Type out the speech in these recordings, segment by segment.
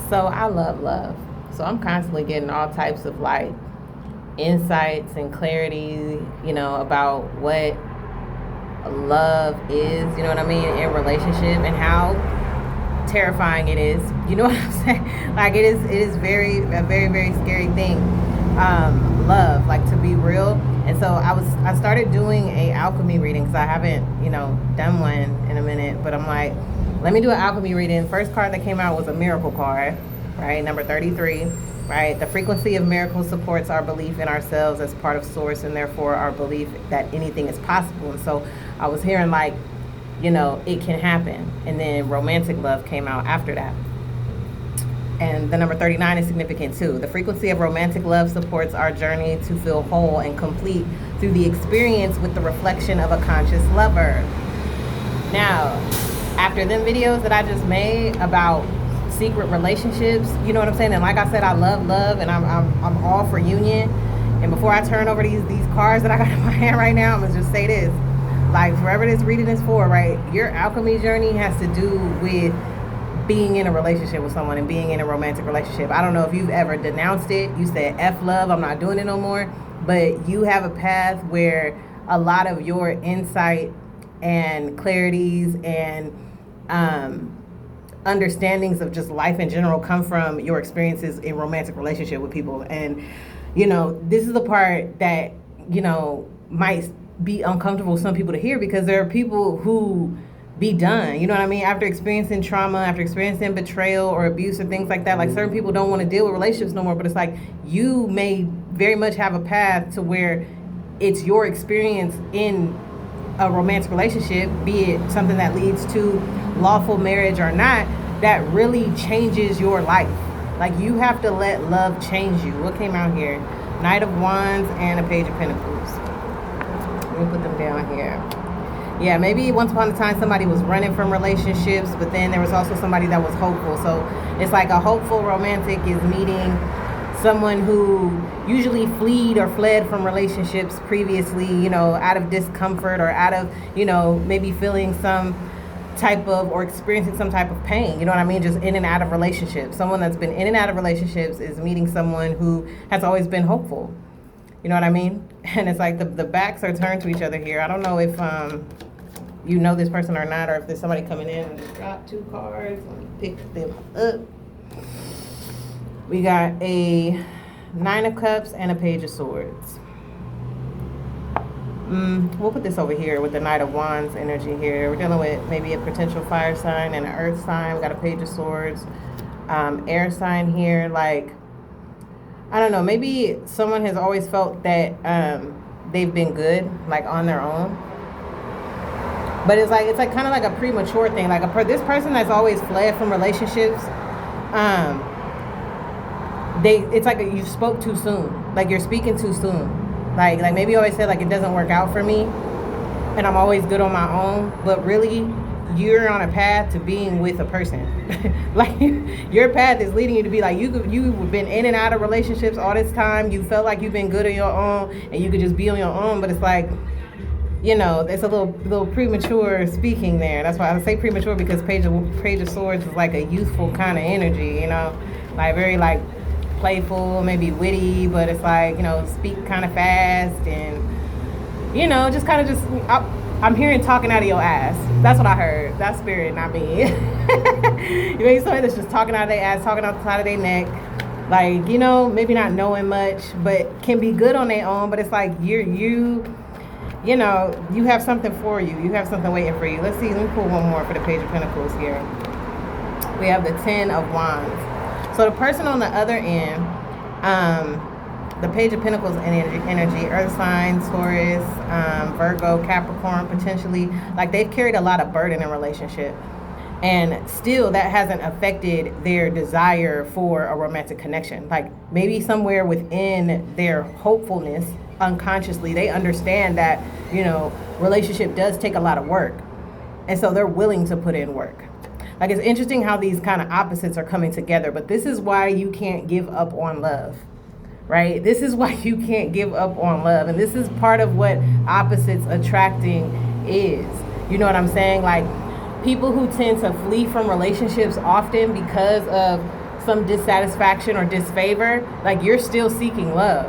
So I love love. So I'm constantly getting all types of like insights and clarity, about what love is, you know what I mean, in relationship and how terrifying it is. You know what I'm saying? Like it is a very, very scary thing. Love, like to be real. And so I started doing a alchemy reading because I haven't, done one in a minute, but I'm like, let me do an alchemy reading. First card that came out was a miracle card, right? Number 33, right? The frequency of miracles supports our belief in ourselves as part of source and therefore our belief that anything is possible. And so I was hearing like, it can happen. And then romantic love came out after that. And the number 39 is significant too. The frequency of romantic love supports our journey to feel whole and complete through the experience with the reflection of a conscious lover. Now, after them videos that I just made about secret relationships, you know what I'm saying? And like I said, I love love and I'm all for union. And before I turn over these cards that I got in my hand right now, I'm gonna just say this. Like, forever this reading is for, right? Your alchemy journey has to do with being in a relationship with someone and being in a romantic relationship. I don't know if you've ever denounced it. You said, F love, I'm not doing it no more. But you have a path where a lot of your insight and clarities and understandings of just life in general come from your experiences in romantic relationship with people. And, this is the part that, might be uncomfortable for some people to hear because there are people who be done, you know what I mean, after experiencing trauma, after experiencing betrayal or abuse or things like that. Like, certain people don't want to deal with relationships no more, but it's like you may very much have a path to where it's your experience in a romantic relationship, be it something that leads to lawful marriage or not, that really changes your life. Like, you have to let love change you. What came out here? Knight of Wands and a Page of Pentacles. Let me put them down here. Yeah, maybe once upon a time somebody was running from relationships, but then there was also somebody that was hopeful. So it's like a hopeful romantic is meeting someone who usually fled from relationships previously, out of discomfort or out of, maybe feeling some type of or experiencing some type of pain, you know what I mean, just in and out of relationships. Someone that's been in and out of relationships is meeting someone who has always been hopeful. You know what I mean? And it's like the backs are turned to each other here. I don't know if you know this person or not, or if there's somebody coming in and just drop two cards and pick them up. We got a Nine of Cups and a Page of Swords. We'll put this over here with the Knight of Wands energy here. We're dealing with maybe a potential fire sign and an earth sign. We got a Page of Swords. Air sign here. Like, I don't know, maybe someone has always felt that they've been good, like on their own. But it's like kind of like a premature thing. Like this person that's always fled from relationships, it's like you spoke too soon. Like, you're speaking too soon. Like maybe you always said like it doesn't work out for me and I'm always good on my own, but really you're on a path to being with a person. Like, your path is leading you to be like, you've been in and out of relationships all this time. You felt like you've been good on your own and you could just be on your own, but it's like, it's a little premature speaking there. That's why I say premature, because Page of Swords is like a youthful kind of energy, like very like playful, maybe witty, but it's like, speak kind of fast and, just kind of I'm hearing talking out of your ass. That's what I heard. That's spirit, not me. You mean somebody that's just talking out of their ass, talking out the side of their neck. Like, maybe not knowing much, but can be good on their own. But it's like you have something for you. You have something waiting for you. Let's see. Let me pull one more for the Page of Pentacles here. We have the Ten of Wands. So the person on the other end, the Page of Pentacles energy, earth sign, Taurus, Virgo, Capricorn, potentially, like they've carried a lot of burden in relationship. And still that hasn't affected their desire for a romantic connection. Like, maybe somewhere within their hopefulness, unconsciously, they understand that, relationship does take a lot of work. And so they're willing to put in work. Like, it's interesting how these kind of opposites are coming together, but this is why you can't give up on love. Right? This is why you can't give up on love. And this is part of what opposites attracting is. You know what I'm saying? Like, people who tend to flee from relationships often because of some dissatisfaction or disfavor, like you're still seeking love.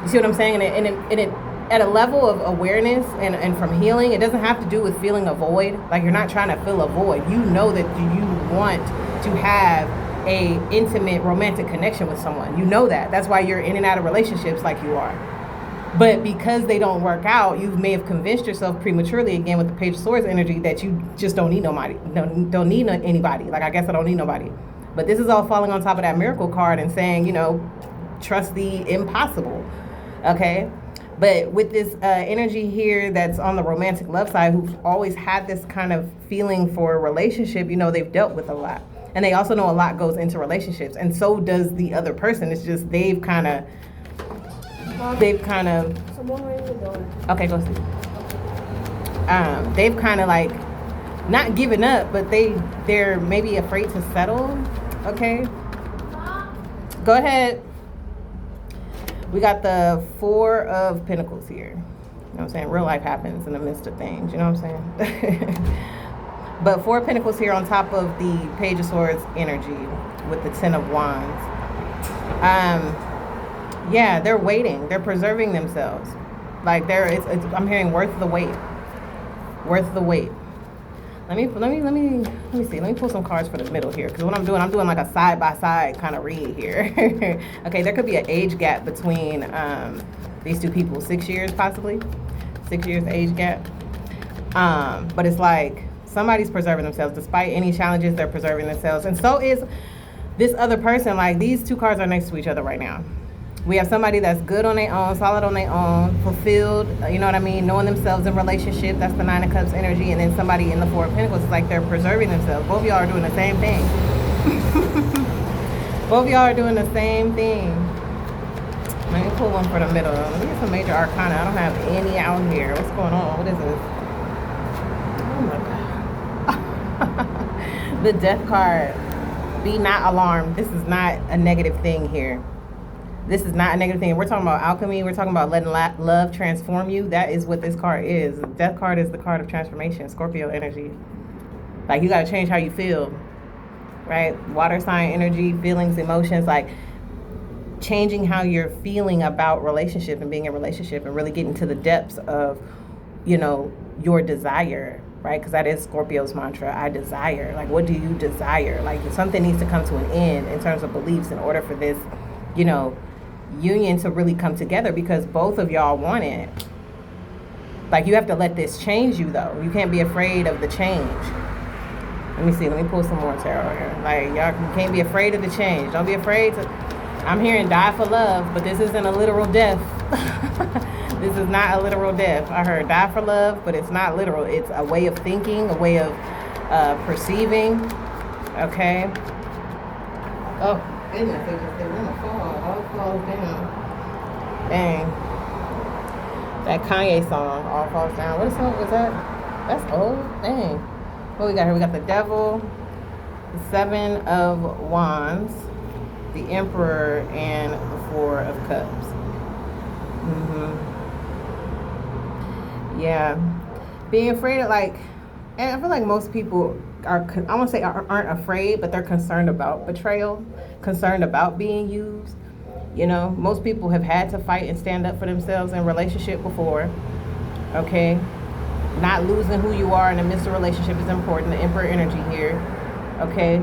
You see what I'm saying? And it at a level of awareness and from healing, it doesn't have to do with feeling a void. Like you're not trying to fill a void. You know that you want to have a intimate romantic connection with someone. You know that. That's why you're in and out of relationships like you are. But because they don't work out, you may have convinced yourself prematurely, again with the Page of Swords energy, that you just don't need nobody. Don't need anybody. Like, I guess I don't need nobody. But this is all falling on top of that Miracle card and saying, you know, trust the impossible. Okay? But with this energy here that's on the romantic love side, who've always had this kind of feeling for a relationship, you know, they've dealt with a lot. And they also know a lot goes into relationships. And so does the other person. It's just they've kind of... Someone ring the door. Okay, go see. They've kind of like not given up, but they're maybe afraid to settle. Okay. Go ahead. We got the Four of Pentacles here. You know what I'm saying? Real life happens in the midst of things. You know what I'm saying? But Four of Pentacles here on top of the Page of Swords energy with the Ten of Wands. Yeah, they're waiting. They're preserving themselves. Like I'm hearing worth the wait. Worth the wait. Let me see. Let me pull some cards for the middle here, because what I'm doing like a side by side kind of read here. Okay, there could be an age gap between these two people, 6 years possibly, 6 years age gap. But it's like somebody's preserving themselves despite any challenges. They're preserving themselves, and so is this other person. Like, these two cards are next to each other right now. We have somebody that's good on their own, solid on their own, fulfilled, you know what I mean, knowing themselves in relationship. That's the Nine of Cups energy. And then somebody in the Four of Pentacles is like they're preserving themselves. Both of y'all are doing the same thing. Both of y'all are doing the same thing. Let me pull one for the middle. Let me get some major arcana. I don't have any out here. What's going on? What is this? Oh my God. The Death card. Be not alarmed. This is not a negative thing here. This is not a negative thing. We're talking about alchemy. We're talking about letting love transform you. That is what this card is. The Death card is the card of transformation, Scorpio energy. Like, you got to change how you feel, right? Water sign energy, feelings, emotions, like changing how you're feeling about relationship and being in a relationship and really getting to the depths of, you know, your desire, right? Because that is Scorpio's mantra. I desire. Like, what do you desire? Like, something needs to come to an end in terms of beliefs in order for this, you know, union to really come together, because both of y'all want it. Like, you have to let this change you, though. You can't be afraid of the change. Let me see. Let me pull some more tarot here. Like, y'all, you can't be afraid of the change. Don't be afraid to... I'm hearing die for love, but this isn't a literal death. This is not a literal death. I heard die for love, but it's not literal. It's a way of thinking, a way of perceiving. Okay? Oh, goodness. They want to fall. All falls down. Dang. That Kanye song, All Falls Down. What song was that? That's old. Dang. What we got here? We got the Devil, the Seven of Wands, the Emperor, and the Four of Cups. Yeah. Being afraid of, like, and I feel like most people are, I won't say aren't afraid, but they're concerned about betrayal, concerned about being used. You know, most people have had to fight and stand up for themselves in relationship before. Okay? Not losing who you are in the midst of a relationship is important. The Emperor energy here. Okay?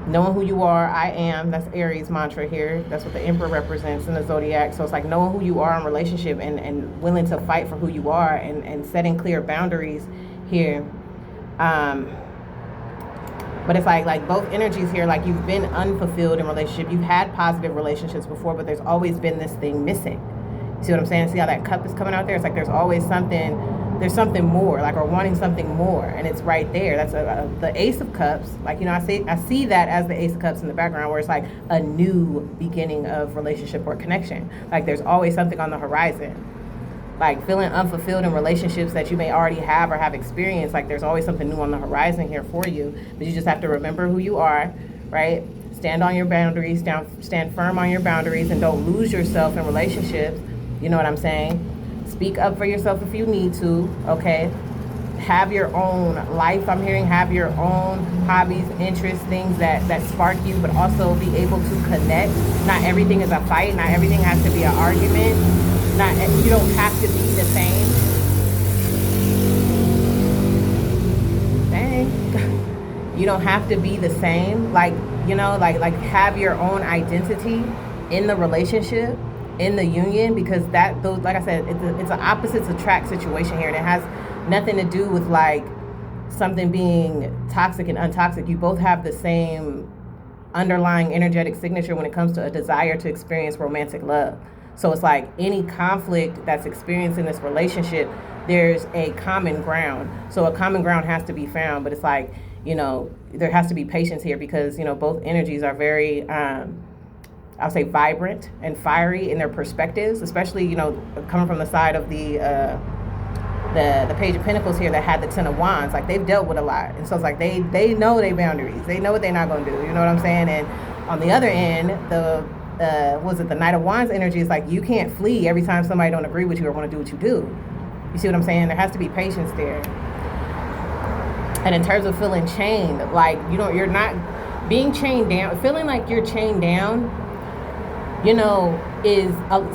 Knowing who you are, I am. That's Aries mantra here. That's what the Emperor represents in the zodiac. So it's like knowing who you are in relationship and willing to fight for who you are and setting clear boundaries here. But it's like both energies here, like you've been unfulfilled in relationship. You've had positive relationships before, but there's always been this thing missing. See what I'm saying? See how that cup is coming out there? It's like there's always something, there's something more, like, or wanting something more, and it's right there. That's the Ace of Cups. Like, you know, I see that as the Ace of Cups in the background, where it's like a new beginning of relationship or connection. Like, there's always something on the horizon. Like, feeling unfulfilled in relationships that you may already have or have experienced, like, there's always something new on the horizon here for you. But you just have to remember who you are, right? Stand on your boundaries, stand firm on your boundaries, and don't lose yourself in relationships. You know what I'm saying? Speak up for yourself if you need to, okay? have your own life. I'm hearing have your own hobbies, interests, things that spark you, but also be able to connect. Not everything is a fight. Not everything has to be an argument. You don't have to be the same. Dang. You don't have to be the same. Like, like have your own identity in the relationship, in the union, because like I said, it's an opposites attract situation here, and it has nothing to do with like something being toxic and untoxic. You both have the same underlying energetic signature when it comes to a desire to experience romantic love. So it's like any conflict that's experienced in this relationship, there's a common ground. So a common ground has to be found, but it's like, there has to be patience here because, both energies are very, I'll say vibrant and fiery in their perspectives, especially, coming from the side of the Page of Pentacles here that had the Ten of Wands. Like, they've dealt with a lot. And so it's like they know their boundaries. They know what they're not going to do. You know what I'm saying? And on the other end, the Knight of Wands energy is like, you can't flee every time somebody don't agree with you or want to do what you do. You see what I'm saying? There has to be patience there. And in terms of feeling chained, like, you're not being chained down, feeling like you're chained down,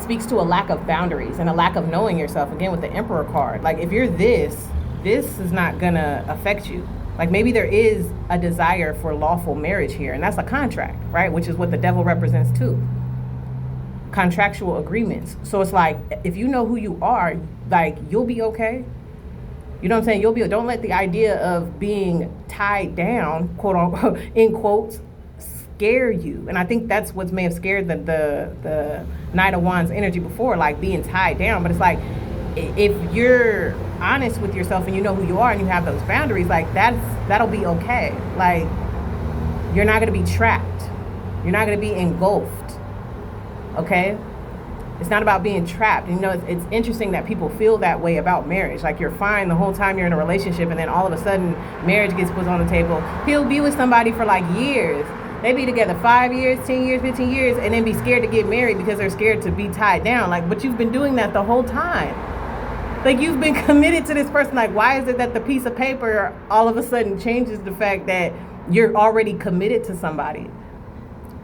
speaks to a lack of boundaries and a lack of knowing yourself. Again, with the Emperor card, like, if you're this is not gonna affect you. Like, maybe there is a desire for lawful marriage here, and that's a contract, right? Which is what the Devil represents too. Contractual agreements. So it's like, if you know who you are, like, you'll be okay. You know what I'm saying? Don't let the idea of being tied down, quote unquote, in quotes, scare you. And I think that's what may have scared the Knight of Wands energy before, like being tied down. But it's like, if you're honest with yourself and you know who you are and you have those boundaries, like, that'll be okay. Like, you're not going to be trapped. You're not going to be engulfed. Okay? It's not about being trapped. And, it's interesting that people feel that way about marriage. Like, you're fine the whole time you're in a relationship, and then all of a sudden marriage gets put on the table. He'll be with somebody for like years. They be together 5 years, 10 years, 15 years, and then be scared to get married because they're scared to be tied down. Like, but you've been doing that the whole time. Like, you've been committed to this person. Like, why is it that the piece of paper all of a sudden changes the fact that you're already committed to somebody?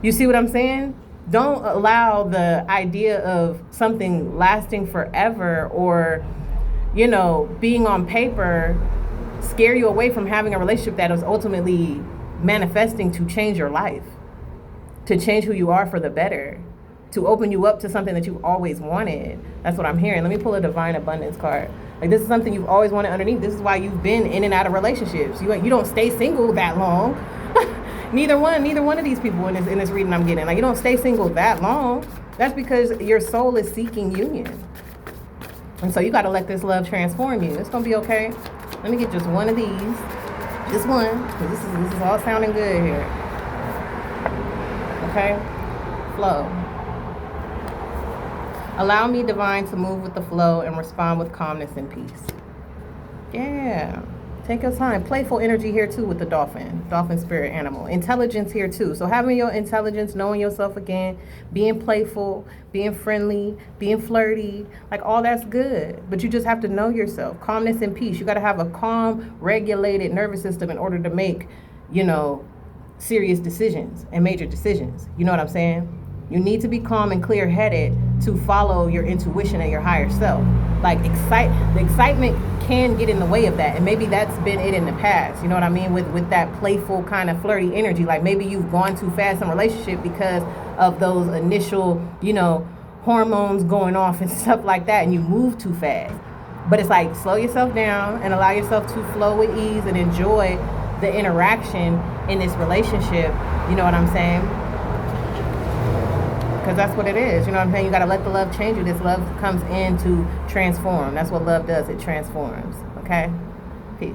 You see what I'm saying? Don't allow the idea of something lasting forever or, being on paper scare you away from having a relationship that is ultimately manifesting to change your life, to change who you are for the better, to open you up to something that you've always wanted. That's what I'm hearing. Let me pull a Divine Abundance card. Like, this is something you've always wanted underneath. This is why you've been in and out of relationships. You don't stay single that long. Neither one of these people in this reading I'm getting. Like, you don't stay single that long. That's because your soul is seeking union. And so you got to let this love transform you. It's going to be okay. Let me get just one of these. Just one. Because this is all sounding good here. Okay? Flow. Allow me, Divine, to move with the flow and respond with calmness and peace. Yeah. Take your time. Playful energy here too with the dolphin spirit animal. Intelligence here too. So having your intelligence, knowing yourself again, being playful, being friendly, being flirty, like, all that's good. But you just have to know yourself. Calmness and peace. You got to have a calm, regulated nervous system in order to make, serious decisions and major decisions. You know what I'm saying? You need to be calm and clear-headed to follow your intuition and your higher self. Like, the excitement can get in the way of that, and maybe that's been it in the past. You know what I mean? With that playful kind of flirty energy. Like, maybe you've gone too fast in a relationship because of those initial, hormones going off and stuff like that, and you move too fast. But it's like, slow yourself down and allow yourself to flow with ease and enjoy the interaction in this relationship. You know what I'm saying? Because that's what it is. You know what I'm saying? You got to let the love change you. This love comes in to transform. That's what love does. It transforms. Okay? Peace.